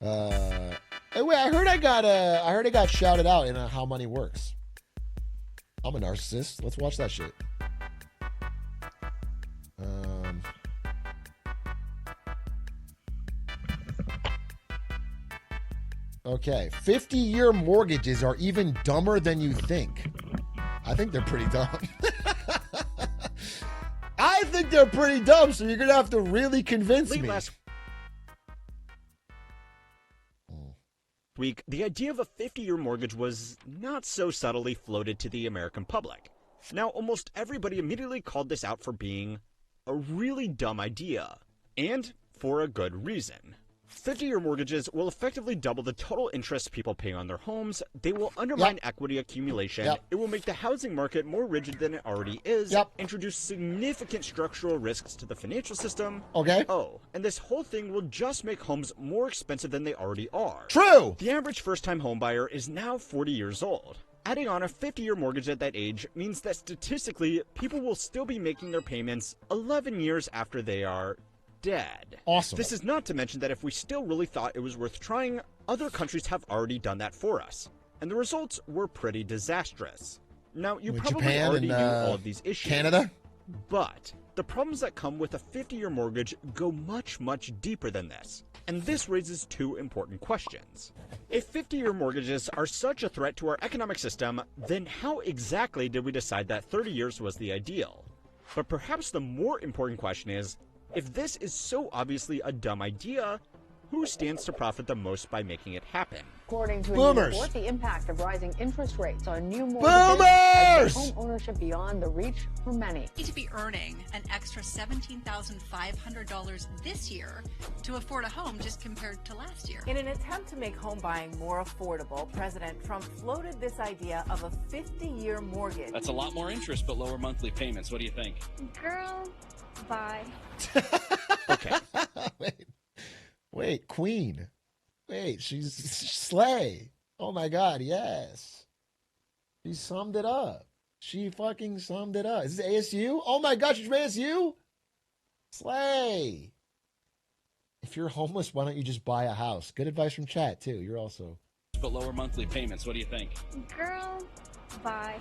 Hey, wait, I heard I got shouted out in How Money Works. I'm a narcissist. Let's watch that shit. Okay, 50-year mortgages are even dumber than you think. I think they're pretty dumb. I think they're pretty dumb, so you're going to have to really convince me. Last week, the idea of a 50-year mortgage was not so subtly floated to the American public. Now, almost everybody immediately called this out for being a really dumb idea, and for a good reason. 50-year mortgages will effectively double the total interest people pay on their homes. They will undermine equity accumulation. It will make the housing market more rigid than it already is. Introduce significant structural risks to the financial system. Oh, and this whole thing will just make homes more expensive than they already are. True! The average first-time homebuyer is now 40 years old. Adding on a 50-year mortgage at that age means that statistically, people will still be making their payments 11 years after they are dead. Awesome. This is not to mention that if we still really thought it was worth trying, other countries have already done that for us. And the results were pretty disastrous. Now, you probably Japan already and, knew all of these issues. Canada? But the problems that come with a 50-year mortgage go much, much deeper than this. And this raises two important questions. If 50-year mortgages are such a threat to our economic system, then how exactly did we decide that 30 years was the ideal? But perhaps the more important question is, if this is so obviously a dumb idea, who stands to profit the most by making it happen? According to a new report, the impact of rising interest rates on new mortgages has home ownership beyond the reach for many. Need to be earning an extra $17,500 this year to afford a home just compared to last year. In an attempt to make home buying more affordable, President Trump floated this idea of a 50-year mortgage. That's a lot more interest, but lower monthly payments. What do you think? Girl, bye. Okay. Wait, Queen. Wait, she's slay. Oh my God, yes. She summed it up. She fucking summed it up. Is this ASU? Oh my gosh, she's from ASU? Slay. If you're homeless, why don't you just buy a house? Good advice from chat, too. You're also... But lower monthly payments. What do you think? Girl, bye.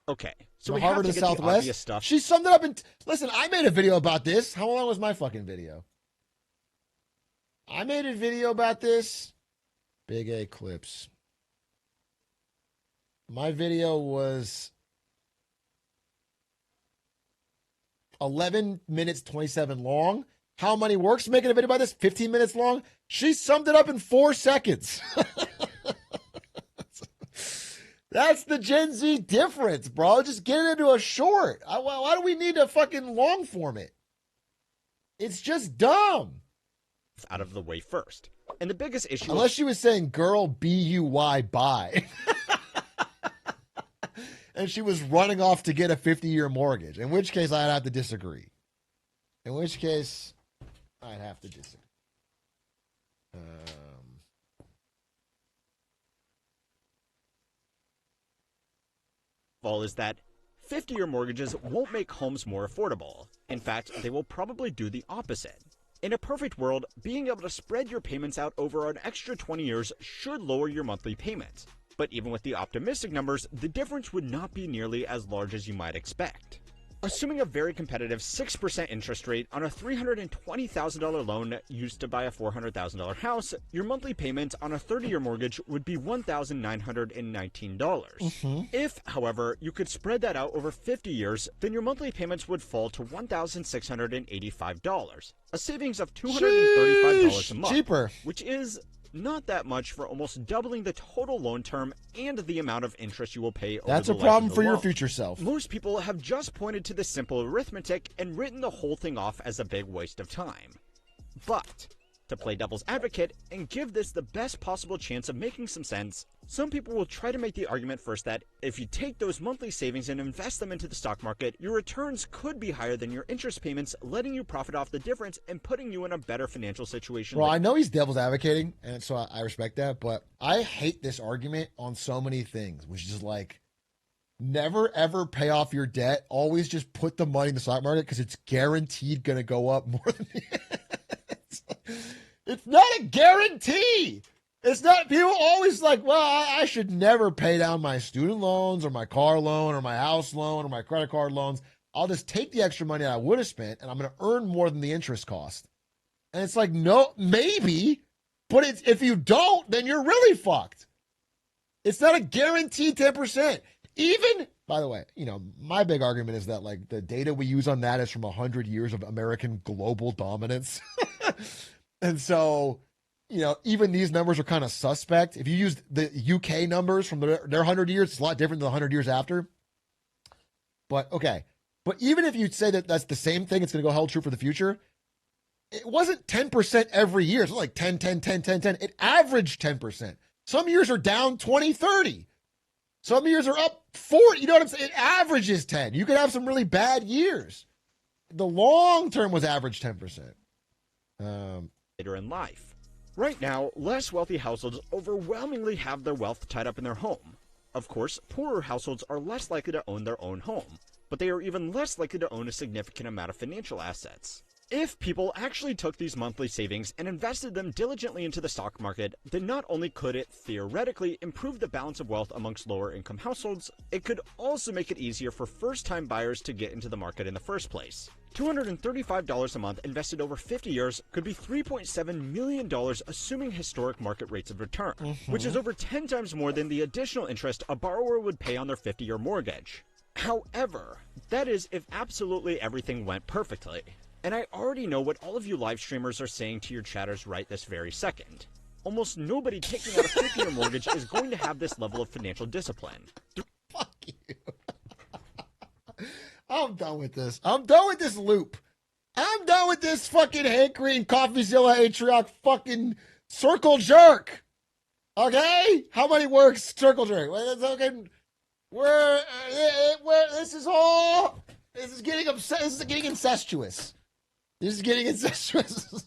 Okay, so the we Harvard have to of the get the obvious Southwest. stuff. She summed it up in... Listen, I made a video about this. How long was my fucking video? I made a video about this. Big A clips. My video was 11 minutes 27 long. How Money Works making a video about this? 15 minutes long. She summed it up in 4 seconds. That's the Gen Z difference, bro. Just get it into a short. Why do we need a fucking long form it? It's just dumb. Out of the way first. And the biggest issue... Unless she was saying, girl, B-U-Y, bye. And she was running off to get a 50-year mortgage. In which case, I'd have to disagree. In which case, I'd have to disagree. All is that 50-year mortgages won't make homes more affordable. In fact, they will probably do the opposite. In a perfect world, being able to spread your payments out over an extra 20 years should lower your monthly payments. But even with the optimistic numbers, the difference would not be nearly as large as you might expect. Assuming a very competitive 6% interest rate on a $320,000 loan used to buy a $400,000 house, your monthly payment on a 30-year mortgage would be $1,919. If, however, you could spread that out over 50 years, then your monthly payments would fall to $1,685, a savings of $235 a month, cheaper, which is not that much for almost doubling the total loan term and the amount of interest you will pay over That's the a life problem of the for your loan. future self. Most people have just pointed to this simple arithmetic and written the whole thing off as a big waste of time. But to play devil's advocate and give this the best possible chance of making some sense, some people will try to make the argument first that if you take those monthly savings and invest them into the stock market, your returns could be higher than your interest payments, letting you profit off the difference and putting you in a better financial situation. Well, I know he's devil's advocating, and so I respect that, but I hate this argument on so many things, which is like, never ever pay off your debt. Always just put the money in the stock market because it's guaranteed going to go up more than It's not a guarantee. It's not, people always like, well, I should never pay down my student loans or my car loan or my house loan or my credit card loans. I'll just take the extra money I would have spent and I'm going to earn more than the interest cost. And it's like, no, maybe, but if you don't, then you're really fucked. It's not a guaranteed 10%. Even, by the way, you know, my big argument is that like the data we use on that is from 100 years of American global dominance. And so, you know, even these numbers are kind of suspect. If you use the UK numbers from their 100 years, it's a lot different than the 100 years after. But okay. But even if you say that that's the same thing, it's going to go held true for the future. It wasn't 10% every year. It's like 10, 10, 10, 10, 10. It averaged 10%. Some years are down 20, 30. Some years are up 40. You know what I'm saying? It averages 10. You could have some really bad years. The long term was average 10%. Later in life. Right now, less wealthy households overwhelmingly have their wealth tied up in their home. Of course, poorer households are less likely to own their own home, but they are even less likely to own a significant amount of financial assets. If people actually took these monthly savings and invested them diligently into the stock market, then not only could it theoretically improve the balance of wealth amongst lower income households, it could also make it easier for first-time buyers to get into the market in the first place. $235 a month invested over 50 years could be $3.7 million assuming historic market rates of return, which is over 10 times more than the additional interest a borrower would pay on their 50-year mortgage. However, that is if absolutely everything went perfectly. And I already know what all of you live streamers are saying to your chatters right this very second. Almost nobody taking out a 50-year mortgage is going to have this level of financial discipline. Fuck you. I'm done with this. I'm done with this loop. I'm done with this fucking Hank Green, CoffeeZilla, Atrioc, fucking circle jerk. Okay? How many works circle jerk? This is getting upset. This is getting incestuous. This is getting incestuous.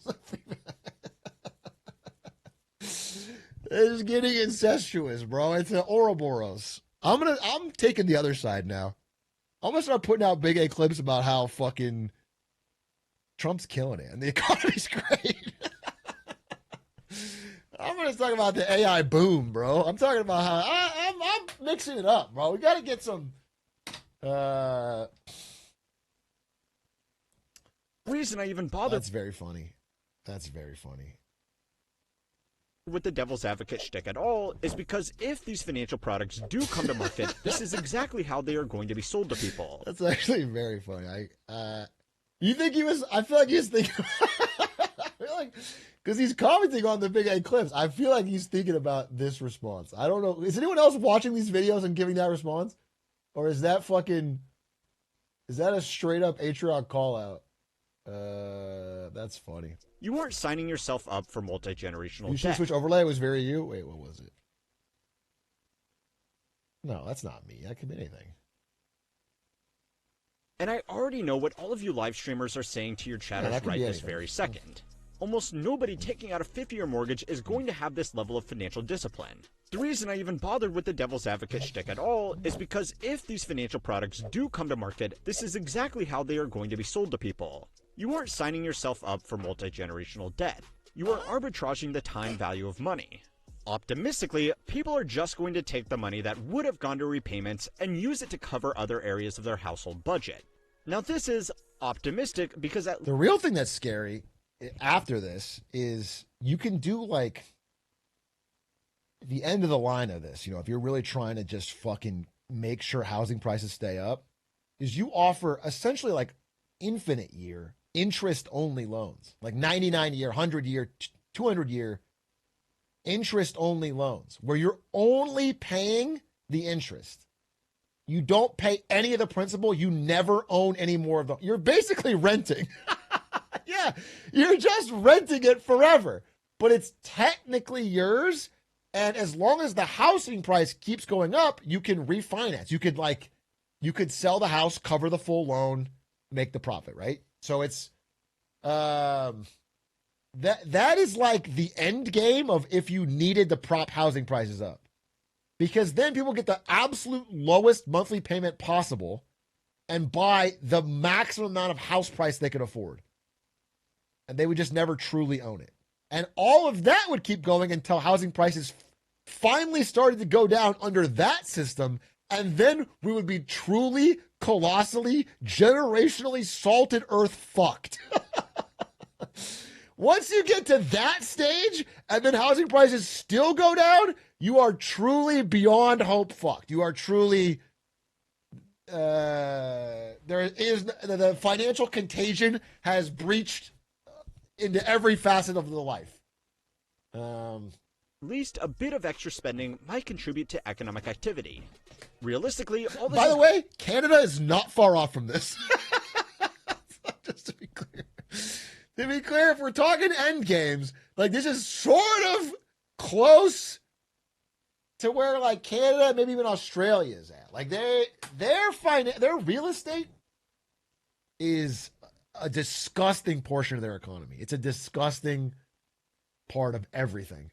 This is getting incestuous, bro. It's an Ouroboros. I'm taking the other side now. I'm gonna start putting out big A clips about how fucking Trump's killing it and the economy's great. I'm gonna talk about the AI boom, bro. I'm talking about how I'm mixing it up, bro. We gotta get some reason I even bothered. That's very funny. That's very funny. With the devil's advocate shtick at all is because if these financial products do come to market, this is exactly how they are going to be sold to people. That's actually very funny. You think he was? I feel like he was thinking. I feel like because he's commenting on the big A clips. I feel like he's thinking about this response. I don't know. Is anyone else watching these videos and giving that response, or is that fucking? Is that a straight up Atrioc call out? That's funny. You weren't signing yourself up for multi-generational You should debt. switch overlay. It was very you. Wait, what was it? No, that's not me. That could be anything. And I already know what all of you live streamers are saying to your chatters that could right be this anything. very second. Almost nobody taking out a 50-year mortgage is going to have this level of financial discipline. The reason I even bothered with the devil's advocate shtick at all is because if these financial products do come to market, this is exactly how they are going to be sold to people. You aren't signing yourself up for multi-generational debt. You are arbitraging the time value of money. Optimistically, people are just going to take the money that would have gone to repayments and use it to cover other areas of their household budget. Now this is optimistic because The real thing that's scary after this is you can do like the end of the line of this, you know, if you're really trying to just fucking make sure housing prices stay up, is you offer essentially like infinite year interest only loans, like 99 year, 100 year, 200 year interest only loans where you're only paying the interest. You don't pay any of the principal. You never own any more of them. You're basically renting. Yeah, you're just renting it forever, but it's technically yours. And as long as the housing price keeps going up, you can refinance. You could sell the house, cover the full loan, make the profit, right? So it's that is like the end game of if you needed to prop housing prices up. Because then people get the absolute lowest monthly payment possible and buy the maximum amount of house price they can afford. And they would just never truly own it. And all of that would keep going until housing prices finally started to go down under that system. And then we would be truly, colossally, generationally salted earth fucked. Once you get to that stage and then housing prices still go down, you are truly beyond hope fucked. You are truly, there is, the financial contagion has breached into every facet of the life. At least a bit of extra spending might contribute to economic activity. Realistically, all this By the way, Canada is not far off from this. Just to be clear. To be clear, if we're talking end games, like this is sort of close to where like Canada, maybe even Australia is at. Like their real estate is a disgusting portion of their economy. It's a disgusting part of everything.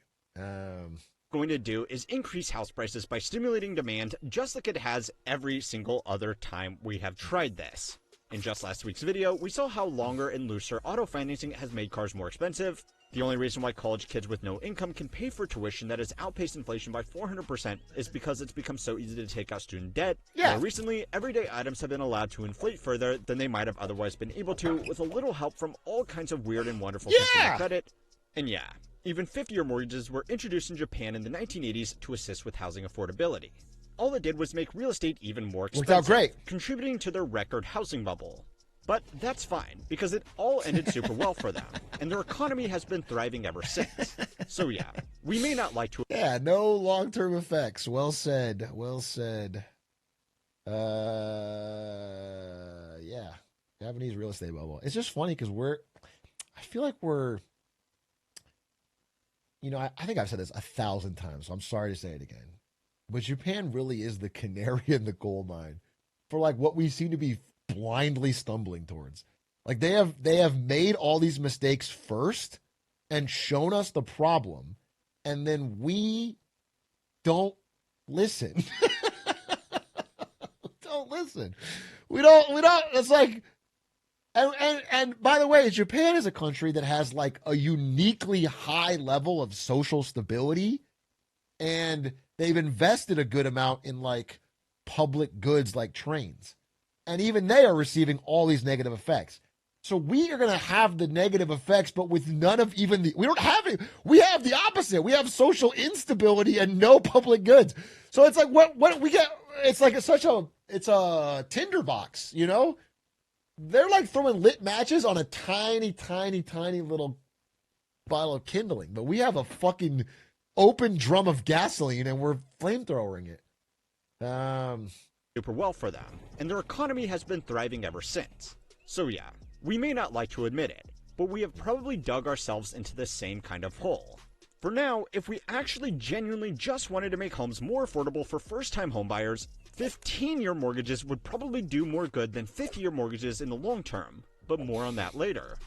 Going to do is increase house prices by stimulating demand, just like it has every single other time we have tried this. In just last week's video, we saw how longer and looser auto financing has made cars more expensive. The only reason why college kids with no income can pay for tuition that has outpaced inflation by 400% is because it's become so easy to take out student debt. Yeah. More recently, everyday items have been allowed to inflate further than they might have otherwise been able to, with a little help from all kinds of weird and wonderful consumer credit. And yeah, even 50-year mortgages were introduced in Japan in the 1980s to assist with housing affordability. All it did was make real estate even more expensive, worked out great, contributing to their record housing bubble. But that's fine, because it all ended super well for them, and their economy has been thriving ever since. So yeah, we may not like to... Yeah, no long-term effects. Well said. Well said. Yeah, Japanese real estate bubble. It's just funny because I feel like we're, I think I've said this 1,000 times, so I'm sorry to say it again. But Japan really is the canary in the coal mine for like what we seem to be blindly stumbling towards. Like they have made all these mistakes first and shown us the problem, and then we don't listen. Don't listen. We don't, it's like, and by the way, Japan is a country that has like a uniquely high level of social stability, and they've invested a good amount in like public goods like trains. And even they are receiving all these negative effects. So we are going to have the negative effects, but with none of even we don't have it. We have the opposite. We have social instability and no public goods. So it's like, what we get, it's like it's a tinderbox, They're like throwing lit matches on a tiny, tiny, tiny little bottle of kindling. But we have a fucking open drum of gasoline and we're flamethrowering it. Super well for them, and their economy has been thriving ever since. So yeah, we may not like to admit it, but we have probably dug ourselves into the same kind of hole. For now, if we actually genuinely just wanted to make homes more affordable for first-time homebuyers, 15-year mortgages would probably do more good than 50-year mortgages in the long term, but more on that later.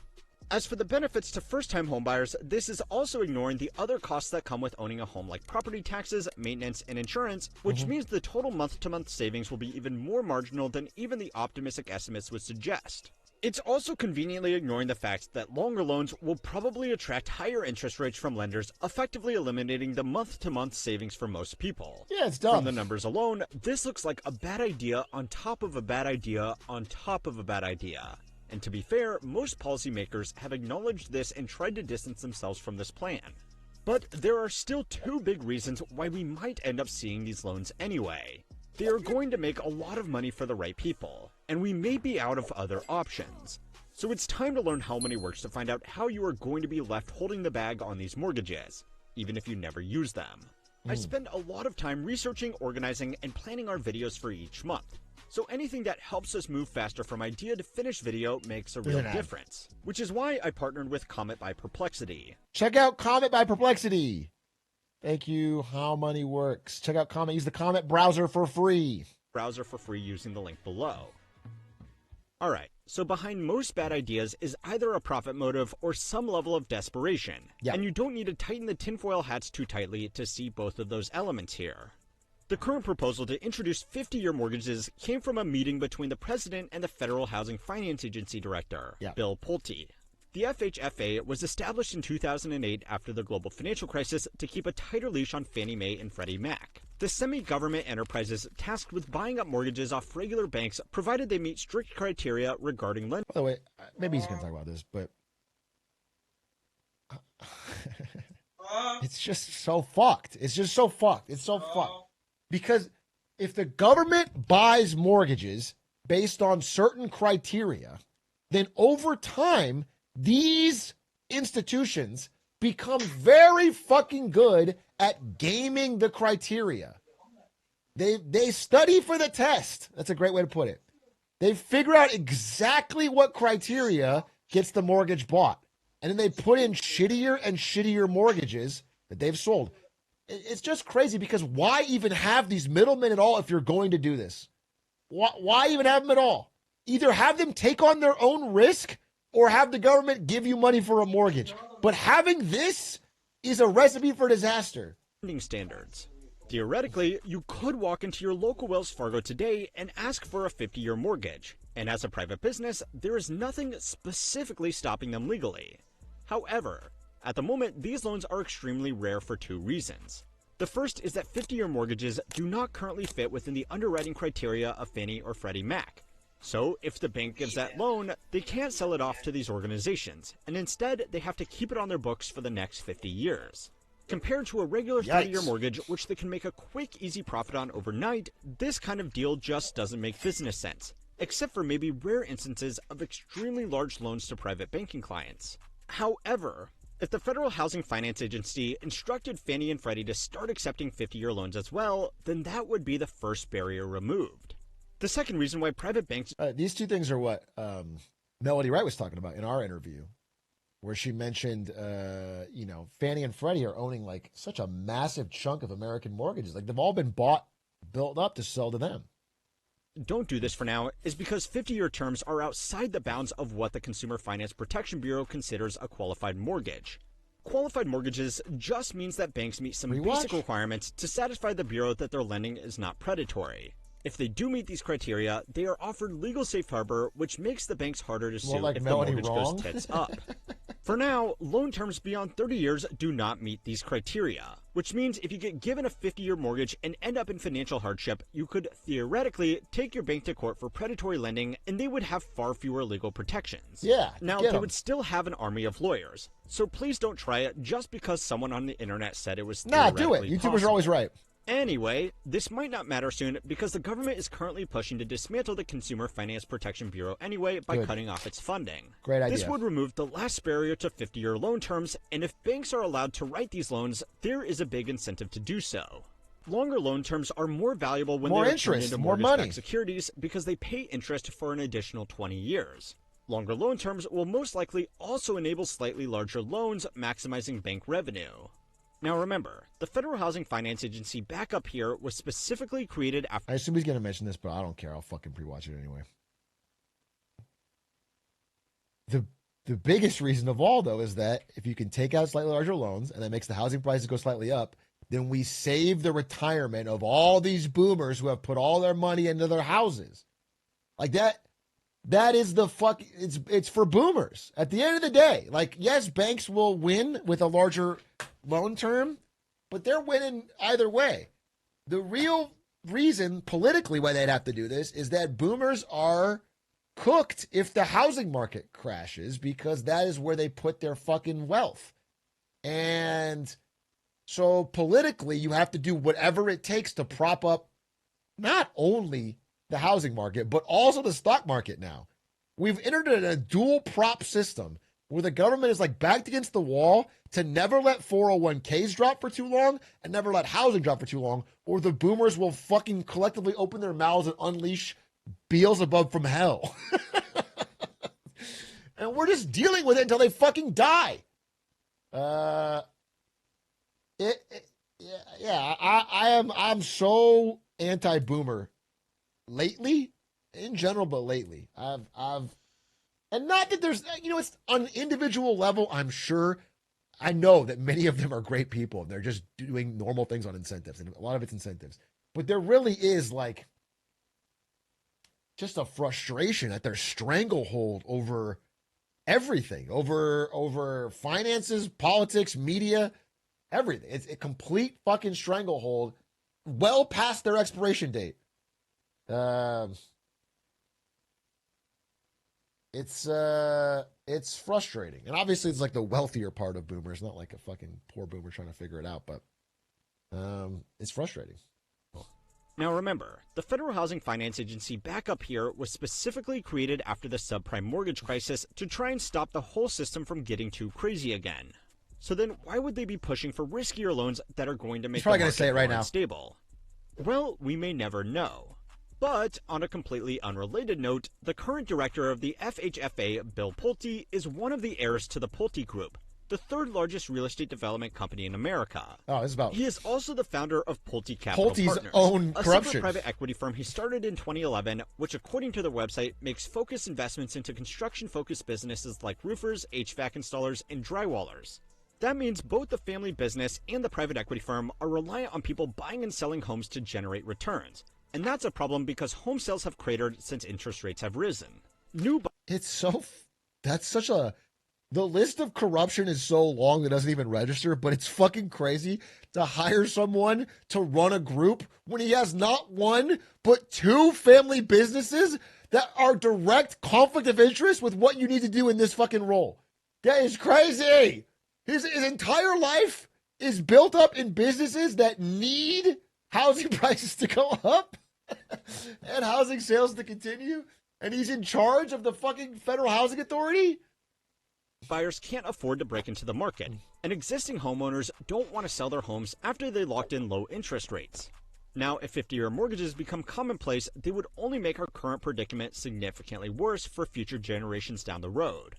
As for the benefits to first-time homebuyers, this is also ignoring the other costs that come with owning a home like property taxes, maintenance, and insurance, which means the total month-to-month savings will be even more marginal than even the optimistic estimates would suggest. It's also conveniently ignoring the fact that longer loans will probably attract higher interest rates from lenders, effectively eliminating the month-to-month savings for most people. Yeah, it's dumb. From the numbers alone, this looks like a bad idea on top of a bad idea on top of a bad idea. And to be fair, most policymakers have acknowledged this and tried to distance themselves from this plan. But there are still two big reasons why we might end up seeing these loans anyway. They are going to make a lot of money for the right people, and we may be out of other options. So it's time to learn how money works to find out how you are going to be left holding the bag on these mortgages, even if you never use them. I spend a lot of time researching, organizing, and planning our videos for each month. So anything that helps us move faster from idea to finished video makes a real difference. Which is why I partnered with Comet by Perplexity. Check out Comet by Perplexity. Thank you. How money works. Check out Comet. Use the Comet browser for free. Browser for free using the link below. Alright, so behind most bad ideas is either a profit motive or some level of desperation. Yeah. And you don't need to tighten the tinfoil hats too tightly to see both of those elements here. The current proposal to introduce 50-year mortgages came from a meeting between the president and the Federal Housing Finance Agency director, Bill Pulte. The FHFA was established in 2008 after the global financial crisis to keep a tighter leash on Fannie Mae and Freddie Mac. The semi-government enterprises tasked with buying up mortgages off regular banks provided they meet strict criteria regarding lending. By the way, maybe he's going to talk about this, but it's just so fucked. It's just so fucked. It's so fucked. Because if the government buys mortgages based on certain criteria, then over time, these institutions become very fucking good at gaming the criteria. They study for the test. That's a great way to put it. They figure out exactly what criteria gets the mortgage bought. And then they put in shittier and shittier mortgages that they've sold. It's just crazy because why even have these middlemen at all if you're going to do this? Why even have them at all? Either have them take on their own risk or have the government give you money for a mortgage. But having this is a recipe for disaster. Standards. Theoretically, you could walk into your local Wells Fargo today and ask for a 50-year mortgage. And as a private business, there is nothing specifically stopping them legally. However, at the moment, these loans are extremely rare for two reasons. The first is that 50-year mortgages do not currently fit within the underwriting criteria of Fannie or Freddie Mac. So, if the bank gives that loan, they can't sell it off to these organizations, and instead, they have to keep it on their books for the next 50 years. Compared to a regular 30-year mortgage, which they can make a quick, easy profit on overnight, this kind of deal just doesn't make business sense, except for maybe rare instances of extremely large loans to private banking clients. However, if the Federal Housing Finance Agency instructed Fannie and Freddie to start accepting 50-year loans as well, then that would be the first barrier removed. The second reason why private banks... These two things are what Melody Wright was talking about in our interview, where she mentioned, Fannie and Freddie are owning like such a massive chunk of American mortgages. Like they've all been built up to sell to them. Don't do this for now is because 50-year terms are outside the bounds of what the Consumer Finance Protection Bureau considers a qualified mortgage. Qualified mortgages just means that banks meet some basic requirements to satisfy the Bureau that their lending is not predatory. If they do meet these criteria, they are offered legal safe harbor, which makes the banks harder to sue if the mortgage goes tits up. For now, loan terms beyond 30 years do not meet these criteria, which means if you get given a 50-year mortgage and end up in financial hardship, you could theoretically take your bank to court for predatory lending and they would have far fewer legal protections. Yeah. Now, they would still have an army of lawyers, so please don't try it just because someone on the internet said it was theoretically do it. YouTubers possible. are always right. Anyway, this might not matter soon because the government is currently pushing to dismantle the Consumer Finance Protection Bureau anyway by cutting off its funding. Great idea. This would remove the last barrier to 50-year loan terms, and if banks are allowed to write these loans, there is a big incentive to do so. Longer loan terms are more valuable when they're turned into mortgage-backed securities because they pay interest for an additional 20 years. Longer loan terms will most likely also enable slightly larger loans, maximizing bank revenue. Now remember, the Federal Housing Finance Agency back up here was specifically created after... I assume he's going to mention this, but I don't care. I'll fucking pre-watch it anyway. The biggest reason of all, though, is that if you can take out slightly larger loans and that makes the housing prices go slightly up, then we save the retirement of all these boomers who have put all their money into their houses. Like that is the fuck... It's for boomers. At the end of the day, like, yes, banks will win with a larger loan term, but they're winning either way. The real reason politically why they'd have to do this is that boomers are cooked if the housing market crashes because that is where they put their fucking wealth. And so politically, you have to do whatever it takes to prop up not only the housing market, but also the stock market now. We've entered in a dual prop system where the government is like backed against the wall to never let 401ks drop for too long and never let housing drop for too long, or the boomers will fucking collectively open their mouths and unleash Beelzebub from hell. And we're just dealing with it until they fucking die. I'm so anti-boomer lately, in general, but lately. And not that there's, it's on an individual level, I'm sure. I know that many of them are great people. They're just doing normal things on incentives, and a lot of it's incentives. But there really is, like, just a frustration at their stranglehold over everything, over finances, politics, media, everything. It's a complete fucking stranglehold, well past their expiration date. It's frustrating, and obviously it's like the wealthier part of boomers, not like a fucking poor boomer trying to figure it out. But it's frustrating. Now remember, the Federal Housing Finance Agency back up here was specifically created after the subprime mortgage crisis to try and stop the whole system from getting too crazy again. So then why would they be pushing for riskier loans that are going to make the market more unstable? Well, we may never know. But on a completely unrelated note, the current director of the FHFA, Bill Pulte, is one of the heirs to the Pulte Group, the third largest real estate development company in America. Oh, it's about. He is also the founder of Pulte Capital Pulte's Partners, own a corruption. separate private equity firm he started in 2011, which according to their website makes focused investments into construction-focused businesses like roofers, HVAC installers, and drywallers. That means both the family business and the private equity firm are reliant on people buying and selling homes to generate returns. And that's a problem because home sales have cratered since interest rates have risen. That's such a... The list of corruption is so long that it doesn't even register, but it's fucking crazy to hire someone to run a group when he has not one, but two family businesses that are direct conflict of interest with what you need to do in this fucking role. That is crazy. His entire life is built up in businesses that need housing prices to go up and housing sales to continue, and he's in charge of the fucking Federal Housing Authority? Buyers can't afford to break into the market, and existing homeowners don't want to sell their homes after they locked in low interest rates. Now, if 50-year mortgages become commonplace, they would only make our current predicament significantly worse for future generations down the road.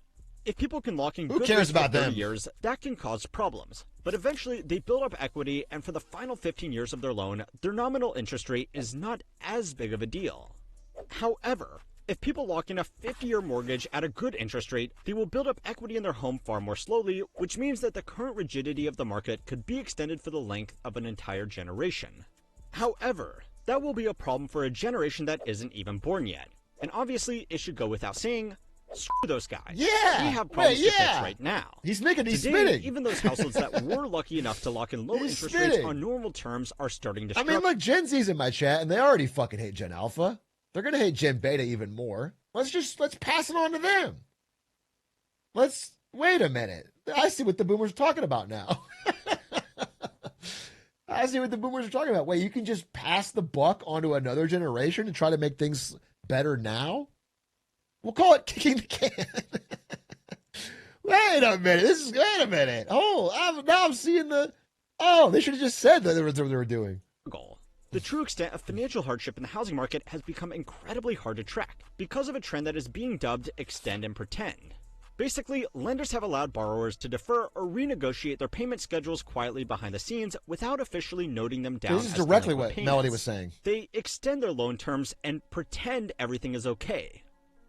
If people can lock in good rates for 30 years, that can cause problems. But eventually, they build up equity, and for the final 15 years of their loan, their nominal interest rate is not as big of a deal. However, if people lock in a 50-year mortgage at a good interest rate, they will build up equity in their home far more slowly, which means that the current rigidity of the market could be extended for the length of an entire generation. However, that will be a problem for a generation that isn't even born yet. And obviously, it should go without saying, screw those guys. Yeah! We have problems to fix right now. He's Today, spitting. Even those households that were lucky enough to lock in low interest rates on normal terms are starting to struggle. I mean, look, Gen Z's in my chat, and they already fucking hate Gen Alpha. They're going to hate Gen Beta even more. Let's pass it on to them. Wait a minute. I see what the boomers are talking about now. I see what the boomers are talking about. Wait, you can just pass the buck onto another generation and try to make things better now? We'll call it kicking the can. Wait a minute. Oh, now I'm seeing they should have just said that they were doing. The true extent of financial hardship in the housing market has become incredibly hard to track because of a trend that is being dubbed extend and pretend. Basically, lenders have allowed borrowers to defer or renegotiate their payment schedules quietly behind the scenes without officially noting them down. This is directly what Melody was saying. They extend their loan terms and pretend everything is okay.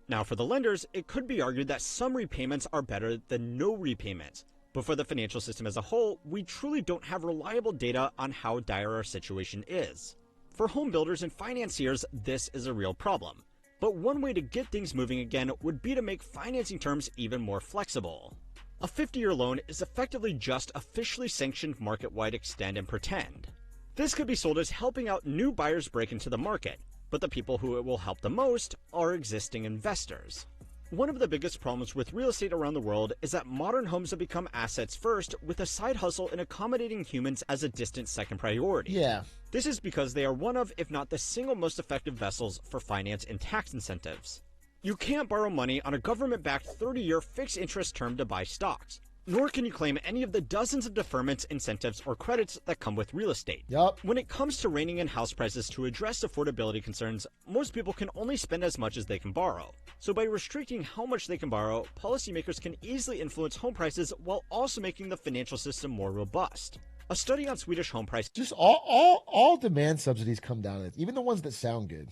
Now, for the lenders, it could be argued that some repayments are better than no repayments. But for the financial system as a whole, we truly don't have reliable data on how dire our situation is. For home builders and financiers, this is a real problem. But one way to get things moving again would be to make financing terms even more flexible. A 50-year loan is effectively just officially sanctioned market-wide extend and pretend. This could be sold as helping out new buyers break into the market, but the people who it will help the most are existing investors. One of the biggest problems with real estate around the world is that modern homes have become assets first, with a side hustle in accommodating humans as a distant second priority. Yeah. This is because they are one of, if not the single most effective vessels for finance and tax incentives. You can't borrow money on a government-backed 30-year fixed interest term to buy stocks, nor can you claim any of the dozens of deferments, incentives, or credits that come with real estate. Yup. When it comes to reining in house prices to address affordability concerns, most people can only spend as much as they can borrow. So by restricting how much they can borrow, policymakers can easily influence home prices while also making the financial system more robust. A study on Swedish home prices... Just all demand subsidies come down to this, even the ones that sound good.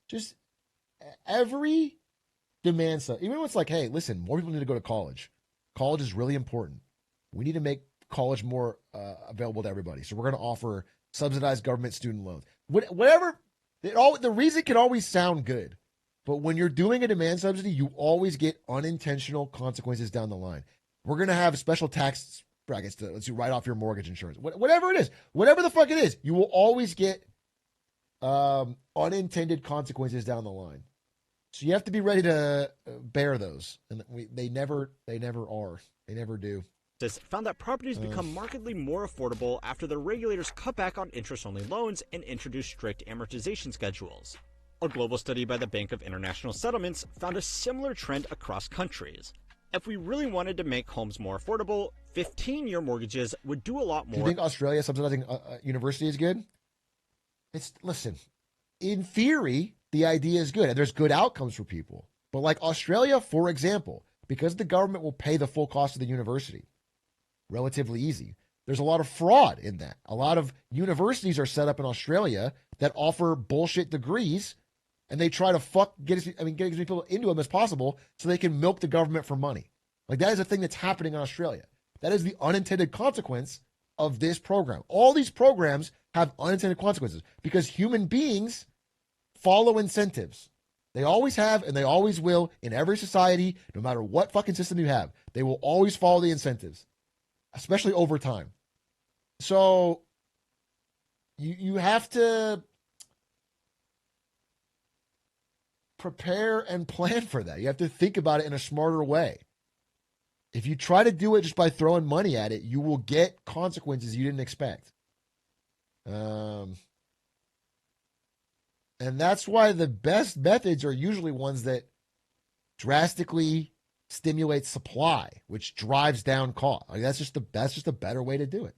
Just every demand subsidy, even when it's like, hey, listen, more people need to go to college. College is really important. We need to make college more available to everybody. So we're going to offer subsidized government student loans. Whatever, the reason can always sound good. But when you're doing a demand subsidy, you always get unintentional consequences down the line. We're going to have special tax brackets to let you write off your mortgage insurance. Whatever it is, whatever the fuck it is, you will always get unintended consequences down the line. So you have to be ready to bear those. And they never are. They never do. Found that properties become markedly more affordable after the regulators cut back on interest-only loans and introduced strict amortization schedules. A global study by the Bank of International Settlements found a similar trend across countries. If we really wanted to make homes more affordable, 15-year mortgages would do a lot more. Do you think Australia subsidizing university is good? Listen, in theory, the idea is good, and there's good outcomes for people. But like Australia, for example, because the government will pay the full cost of the university, relatively easy. There's a lot of fraud in that. A lot of universities are set up in Australia that offer bullshit degrees, and they try to get as many people into them as possible so they can milk the government for money. Like, that is a thing that's happening in Australia. That is the unintended consequence of this program. All these programs have unintended consequences because human beings follow incentives. They always have, and they always will in every society, no matter what fucking system you have. They will always follow the incentives, especially over time. So you have to prepare and plan for that. You have to think about it in a smarter way. If you try to do it just by throwing money at it, you will get consequences you didn't expect. And that's why the best methods are usually ones that drastically stimulate supply, which drives down cost. Like, that's just a better way to do it.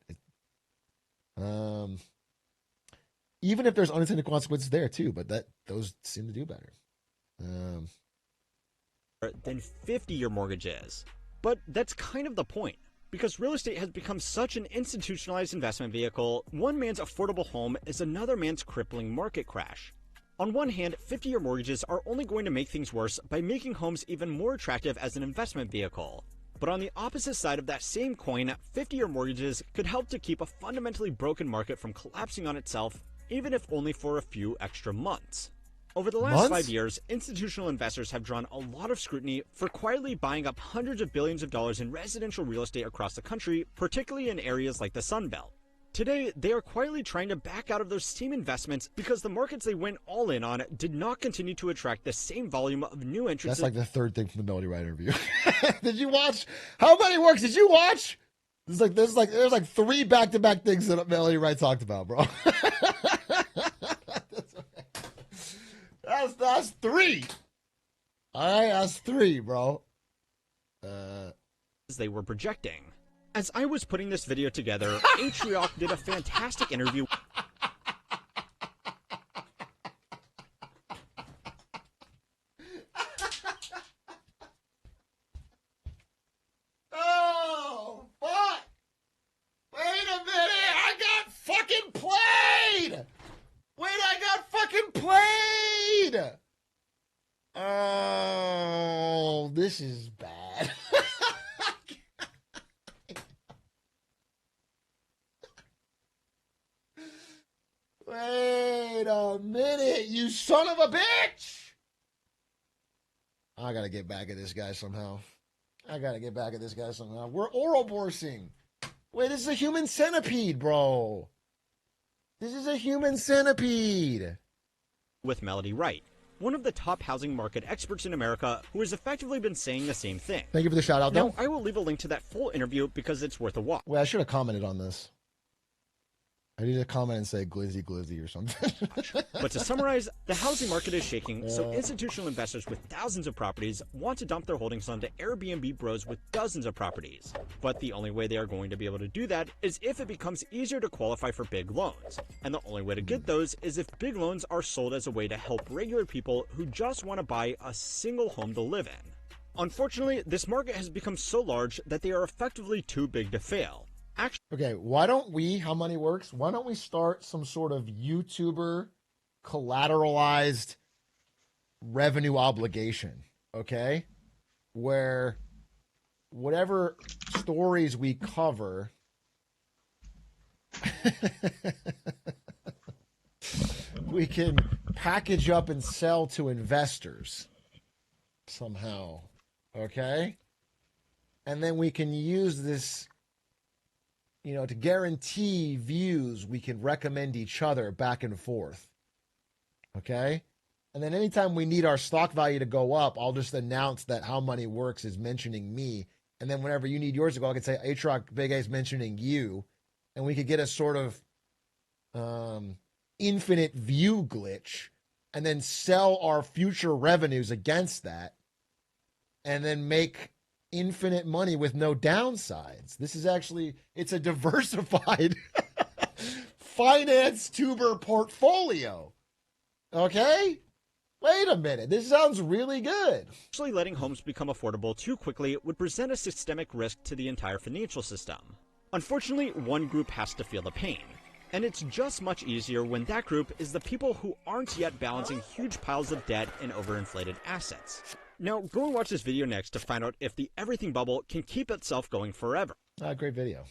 Even if there's unintended consequences there too, but those seem to do better. Than 50-year mortgages. But that's kind of the point. Because real estate has become such an institutionalized investment vehicle, one man's affordable home is another man's crippling market crash. On one hand, 50-year mortgages are only going to make things worse by making homes even more attractive as an investment vehicle. But on the opposite side of that same coin, 50-year mortgages could help to keep a fundamentally broken market from collapsing on itself, even if only for a few extra months. Over the last 5 years, institutional investors have drawn a lot of scrutiny for quietly buying up hundreds of billions of dollars in residential real estate across the country, particularly in areas like the Sun Belt. Today, they are quietly trying to back out of those same investments because the markets they went all in on did not continue to attract the same volume of new entrants. That's like the third thing from the Melody Wright interview. Did you watch? How many works did you watch? There's like 3 back-to-back things that Melody Wright talked about, bro. That's 3. All right, that's 3, bro. As they were projecting. As I was putting this video together, Atrioc did a fantastic interview. Oh, fuck! Wait a minute! I got fucking played! Wait, I got fucking played! Oh, this is bad. Wait a minute, you son of a bitch! I gotta get back at this guy somehow. We're Ouroborsing. Wait, this is a human centipede, bro. This is a human centipede. With Melody Wright, one of the top housing market experts in America who has effectively been saying the same thing. Thank you for the shout out, though. Now, I will leave a link to that full interview because it's worth a watch. Wait, I should have commented on this. I need to comment and say glizzy glizzy or something. But to summarize, the housing market is shaking, so institutional investors with thousands of properties want to dump their holdings onto Airbnb bros with dozens of properties. But the only way they are going to be able to do that is if it becomes easier to qualify for big loans. And the only way to get those is if big loans are sold as a way to help regular people who just want to buy a single home to live in. Unfortunately, this market has become so large that they are effectively too big to fail. Okay, why don't we start some sort of YouTuber collateralized revenue obligation, okay? Where whatever stories we cover, we can package up and sell to investors somehow, okay? And then we can use this, you know, to guarantee views. We can recommend each other back and forth, okay? And then anytime we need our stock value to go up, I'll just announce that How Money Works is mentioning me. And then whenever you need yours to go, I can say Atrioc Big A is mentioning you. And we could get a sort of infinite view glitch and then sell our future revenues against that and then make infinite money with no downsides. This is actually, it's a diversified finance tuber portfolio. Okay? Wait a minute. This sounds really good. Actually letting homes become affordable too quickly would present a systemic risk to the entire financial system. Unfortunately, one group has to feel the pain. And it's just much easier when that group is the people who aren't yet balancing huge piles of debt and overinflated assets. Now, go and watch this video next to find out if the everything bubble can keep itself going forever. Great video.